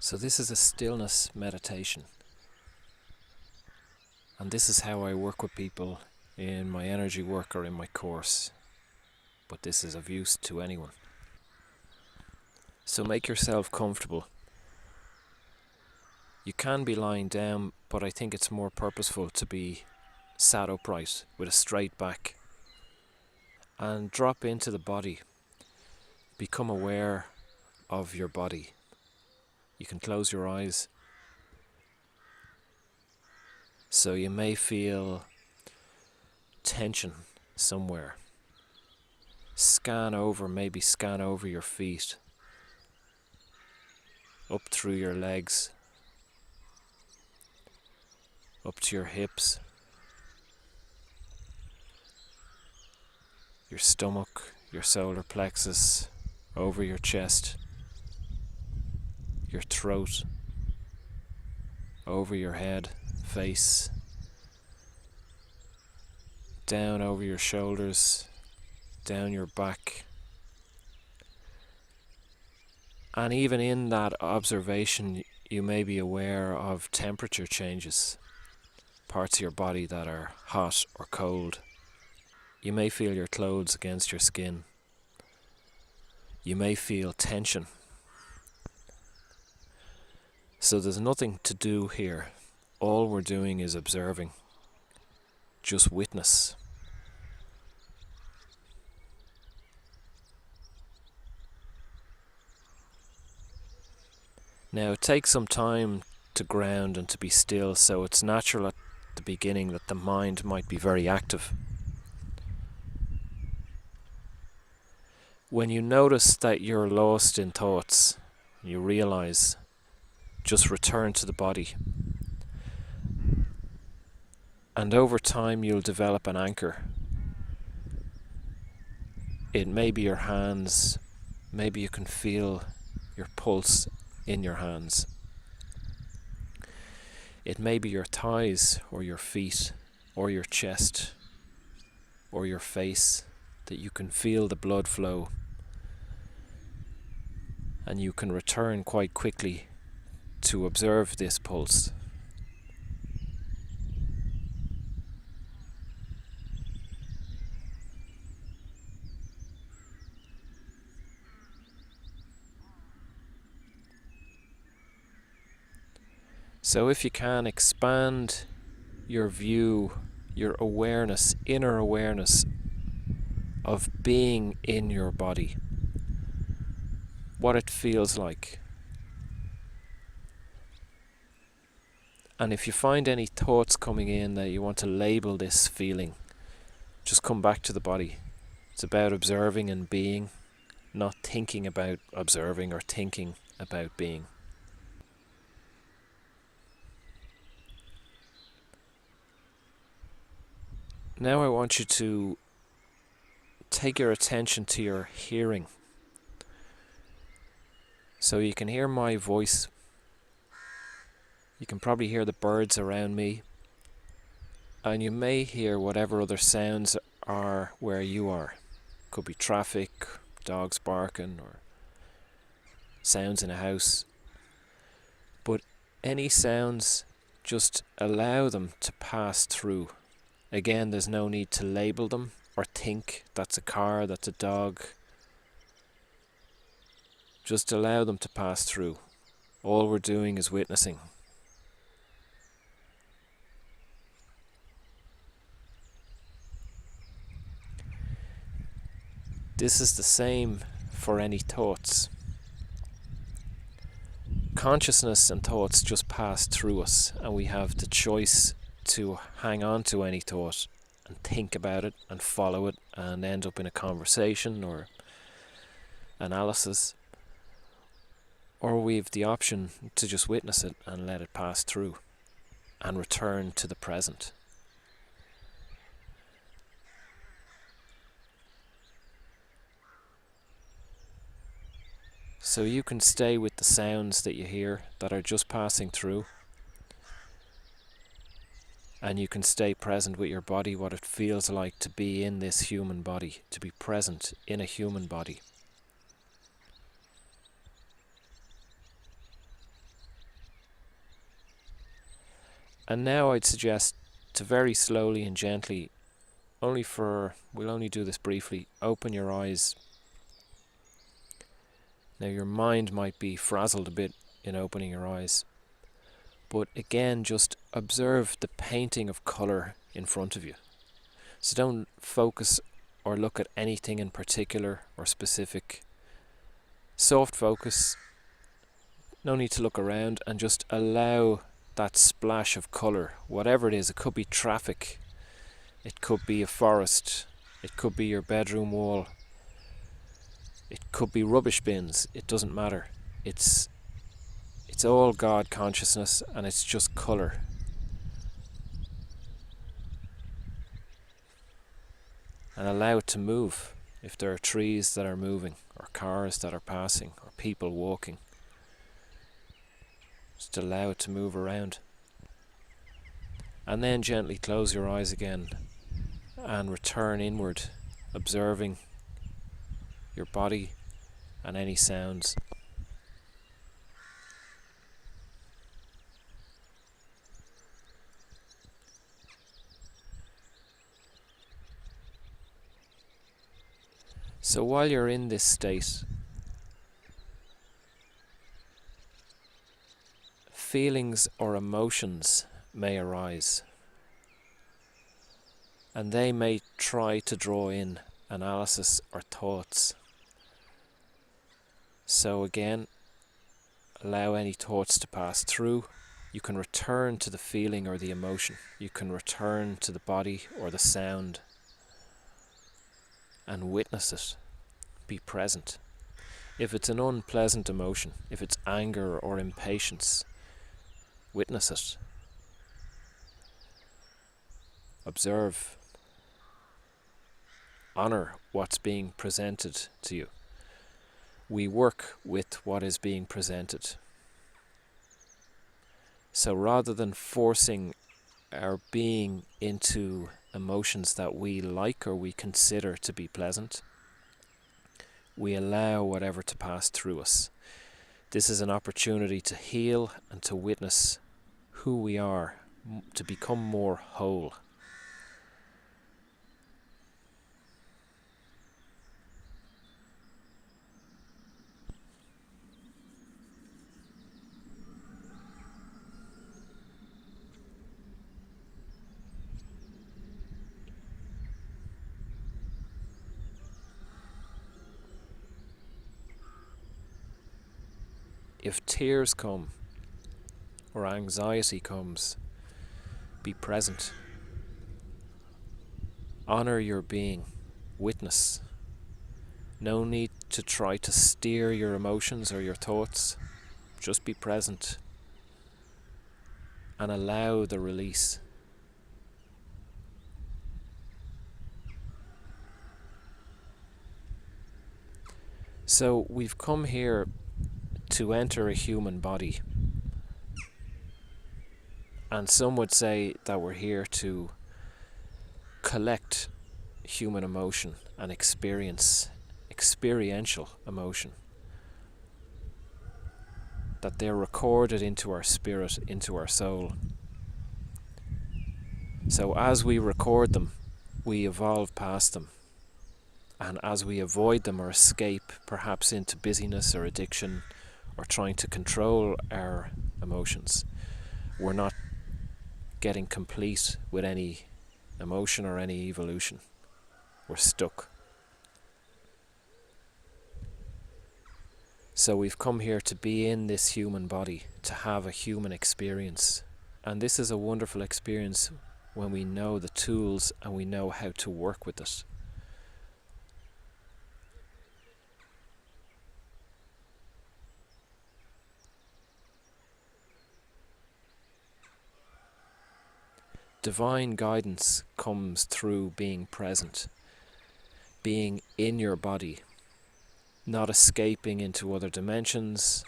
So this is a stillness meditation, and this is how I work with people in my energy work or in my course, but this is of use to anyone. So make yourself comfortable. You can be lying down, but I think it's more purposeful to be sat upright with a straight back, and drop into the body. Become aware of your body. You can close your eyes. So you may feel tension somewhere. Maybe scan over your feet, up through your legs, up to your hips, your stomach, your solar plexus, over your chest, your throat, over your head, face, down over your shoulders, down your back. And even in that observation, you may be aware of temperature changes, parts of your body that are hot or cold. You may feel your clothes against your skin. You may feel tension. So there's nothing to do here. All we're doing is observing. Just witness. Now it takes some time to ground and to be still, so it's natural at the beginning that the mind might be very active. When you notice that you're lost in thoughts, you realize, just return to the body. And over time you'll develop an anchor. It may be your hands, maybe you can feel your pulse in your hands. It may be your thighs or your feet or your chest or your face, that you can feel the blood flow, and you can return quite quickly to observe this pulse. So if you can, expand your view, your awareness, inner awareness of being in your body, what it feels like. And if you find any thoughts coming in that you want to label this feeling, just come back to the body. It's about observing and being, not thinking about observing or thinking about being. Now I want you to take your attention to your hearing. So you can hear my voice. You can probably hear the birds around me. And you may hear whatever other sounds are where you are. Could be traffic, dogs barking, or sounds in a house. But any sounds, just allow them to pass through. Again, there's no need to label them or think that's a car, that's a dog. Just allow them to pass through. All we're doing is witnessing. This is the same for any thoughts. Consciousness and thoughts just pass through us, and we have the choice to hang on to any thought and think about it and follow it and end up in a conversation or analysis, or we have the option to just witness it and let it pass through and return to the present. So you can stay with the sounds that you hear that are just passing through, and you can stay present with your body, what it feels like to be in this human body, to be present in a human body. And now I'd suggest to very slowly and gently, we'll only do this briefly, open your eyes. Now your mind might be frazzled a bit in opening your eyes, but again, just observe the painting of colour in front of you. So don't focus or look at anything in particular or specific. Soft focus, no need to look around, and just allow that splash of colour, whatever it is. It could be traffic, it could be a forest, it could be your bedroom wall, it could be rubbish bins, it doesn't matter. It's all God consciousness, and it's just colour. And allow it to move. If there are trees that are moving, or cars that are passing, or people walking, just allow it to move around. And then gently close your eyes again and return inward, observing your body and any sounds. So while you're in this state, feelings or emotions may arise, and they may try to draw in analysis or thoughts. So again, allow any thoughts to pass through. You can return to the feeling or the emotion. You can return to the body or the sound and witness it. Be present. If it's an unpleasant emotion, if it's anger or impatience, witness it. Observe. Honor what's being presented to you. We work with what is being presented. So rather than forcing our being into emotions that we like or we consider to be pleasant, we allow whatever to pass through us. This is an opportunity to heal and to witness who we are, to become more whole. If tears come or anxiety comes, be present. Honor your being. Witness. No need to try to steer your emotions or your thoughts. Just be present and allow the release. So we've come here to enter a human body, and some would say that we're here to collect human emotion and experience experiential emotion, that they're recorded into our spirit, into our soul. So as we record them, we evolve past them, and as we avoid them or escape perhaps into busyness or addiction or trying to control our emotions, we're not getting complete with any emotion or any evolution. We're stuck. So we've come here to be in this human body, to have a human experience. And this is a wonderful experience when we know the tools and we know how to work with it. Divine guidance comes through being present, being in your body, not escaping into other dimensions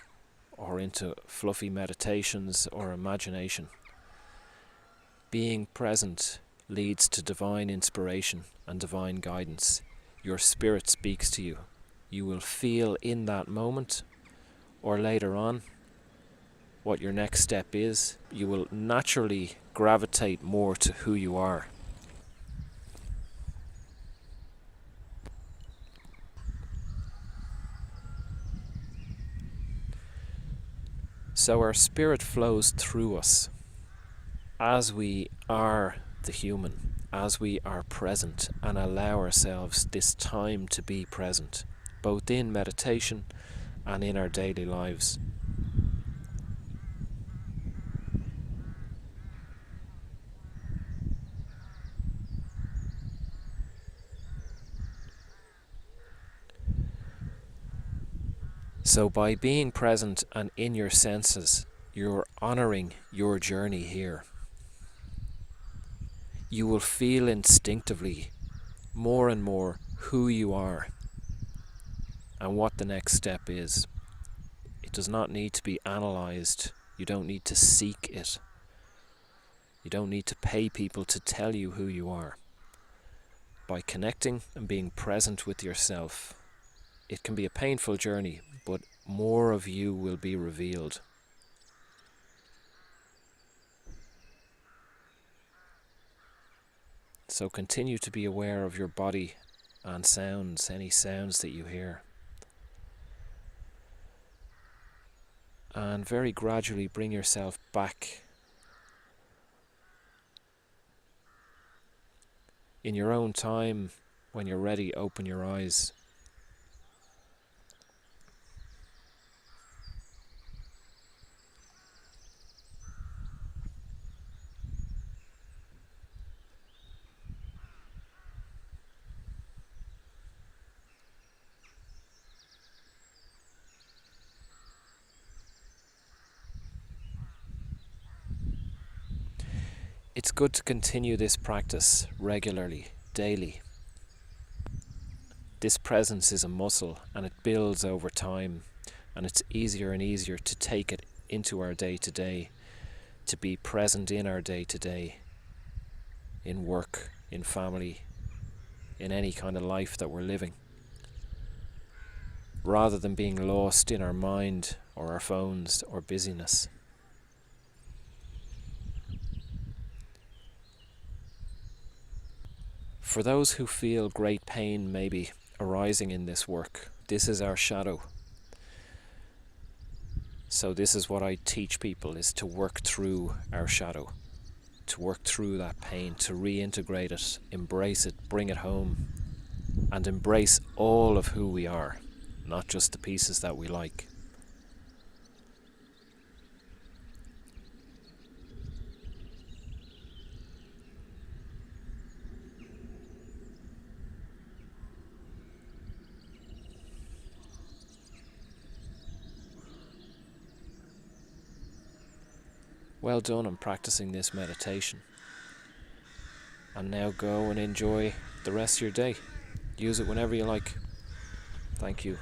or into fluffy meditations or imagination. Being present leads to divine inspiration and divine guidance. Your spirit speaks to you. You will feel in that moment or later on what your next step is, you will naturally gravitate more to who you are. So our spirit flows through us as we are the human, as we are present and allow ourselves this time to be present, both in meditation and in our daily lives. So by being present and in your senses, you're honouring your journey here. You will feel instinctively more and more who you are and what the next step is. It does not need to be analysed. You don't need to seek it. You don't need to pay people to tell you who you are. By connecting and being present with yourself, it can be a painful journey, but more of you will be revealed. So continue to be aware of your body and sounds, any sounds that you hear. And very gradually bring yourself back. In your own time, when you're ready, open your eyes. It's good to continue this practice regularly, daily. This presence is a muscle and it builds over time, and it's easier and easier to take it into our day-to-day, to be present in our day-to-day, in work, in family, in any kind of life that we're living, rather than being lost in our mind or our phones or busyness. For those who feel great pain maybe arising in this work, this is our shadow. So this is what I teach people, is to work through our shadow, to work through that pain, to reintegrate it, embrace it, bring it home, and embrace all of who we are, not just the pieces that we like. Well done on practicing this meditation. And now go and enjoy the rest of your day. Use it whenever you like. Thank you.